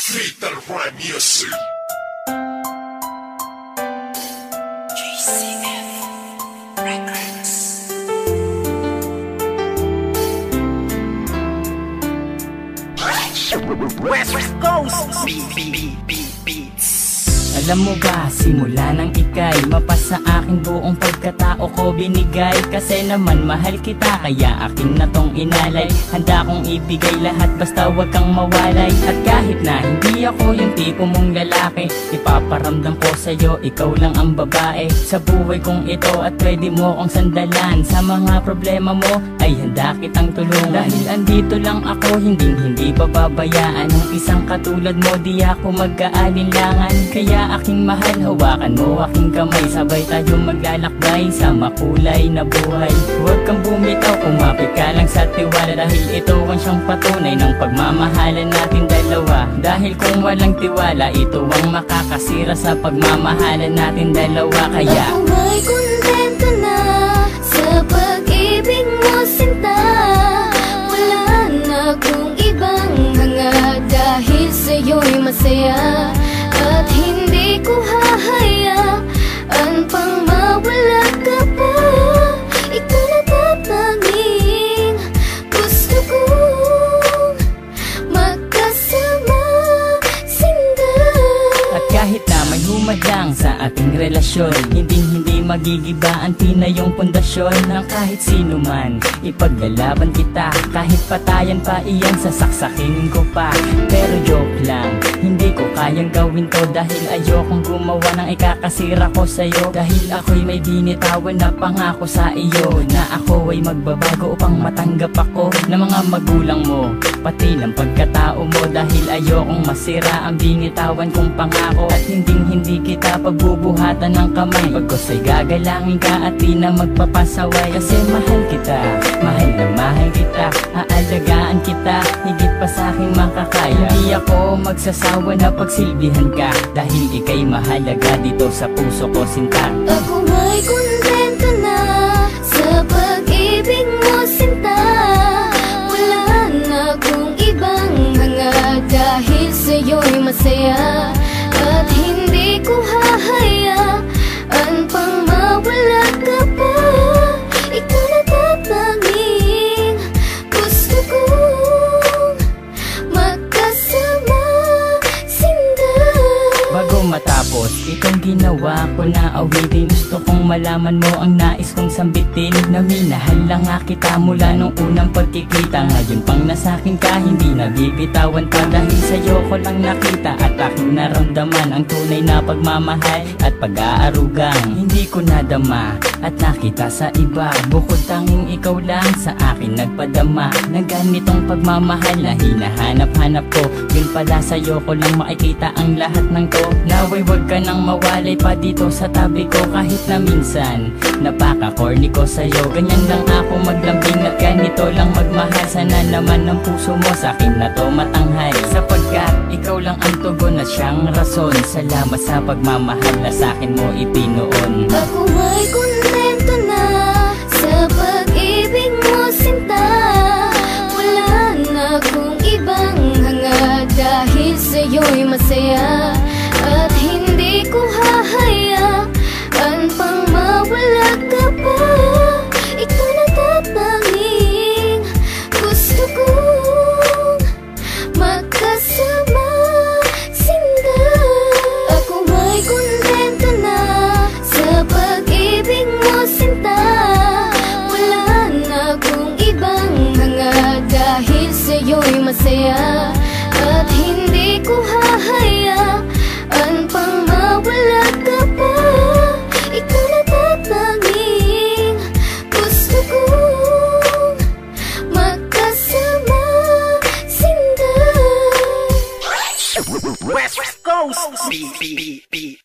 Fatal Rhyme Music. JCF Records. West Coast Beats. Alam mo ba, simula nang ika'y mapasa akin buong pagkatao ko binigay. Kasi naman mahal kita, kaya akin na tong inalay. Handa kong ibigay lahat basta wag kang mawalay. At kahit na hindi ako yung tipo mong lalaki, ipaparamdam ko sa'yo, ikaw lang ang babae sa buhay kong ito. At pwede mo kong sandalan sa mga problema mo, ay handa kitang tulungan. Dahil andito lang ako, hindi bababayaan ng isang katulad mo. Di ako mag-aalinlangan, kaya aking mahal, hawakan mo aking kamay. Sabay tayo maglalakbay sa makulay na buhay. Huwag kang bumitaw, kumapit ka lang sa tiwala. Dahil ito ang siyang patunay ng pagmamahalan natin dalawa. Dahil kung walang tiwala, ito ang makakasira sa pagmamahalan natin dalawa. Kaya ako may kontento na sa pag-ibig mo, sinta. Wala na akong ibang hanga, dahil sa'yo'y masaya. At hindi ko hahayaan pang mawala ka pa. Ikaw na tatanging gusto kong magkasama, sinta. at kahit na may humadlang sa ating relasyon, hindi magigiba ang tinayong pundasyon ng kahit sino man. Ipaglalaban kita, kahit patayan pa iyan, sasaksakin ko pa. Pero joke lang, hindi ko kayang gawin to. Dahil ayokong gumawa ng ikakasira ko sa'yo. Dahil ako'y may binitawan na pangako sa iyo, na ako ay magbabago upang matanggap ako ng mga magulang mo, pati ng pagkatao mo. Dahil ayokong masira ang binitawan kong pangako. At hindi kita pagbubuhatan ng kamay, pagkos ay gagalangin ka at di na magpapasaway. Kasi mahal kita, mahal na mahal kita. Aalagaan kita, higit pa sa aking makakaya. Hindi ako magsasawa na pagsilbihan ka, dahil ika'y mahalaga dito sa puso ko, sinta. Ako may kontento na sa pag-ibig mo, sinta. Wala na akong ibang hanga, dahil sa'yo'y masaya. At hindi ko hahayaan pang mawala ka pa. Ikaw na tatanging gusto kong magkasama, sinta. Bago matapos itong ginawa ko na awitin, gusto kong malaman mo ang nais kong sambitin. Na minahal lang nga kita mula nung unang pagkikita. Ngayon pang nasakin ka, hindi nabibitawan pa. Dahil sa'yo ko lang nakita at aking naramdaman ang tunay na pagmamahal at pag-aarugang hindi ko nadama at nakita sa iba. Bukod tanging ikaw lang sa akin nagpadama ng ganitong pagmamahal na hinahanap-hanap ko. Yun pala sa'yo ko lang makikita ang lahat ng to. Naway wag ka nang mawalay pa dito sa tabi ko. Kahit na minsan napaka-corny ko sa'yo, ganyan lang ako maglambing at ganito lang magmahal. Sana naman ang puso mo sa'kin na to matanghal, sapagkat ikaw lang ang tugon at siyang rason. Salamat sa pagmamahal na sa'kin mo ipinoon. Ako may kontento na sa pag-ibig mo, sinta. Wala na akong ibang hanga, dahil sa'yo'y masaya. At hindi ko hahayaan pang mawala ka pa. Ikaw na tatanging gusto kong magkasama, sinta. Ako may kontento na sa pag-ibig mo, sinta. Wala na akong ibang hanga, dahil sa'yo'y masaya. At hindi ko hahayaan pang mawala ka pa. Ikaw na tatanging gusto kong magkasama, sinta. West Coast Beats.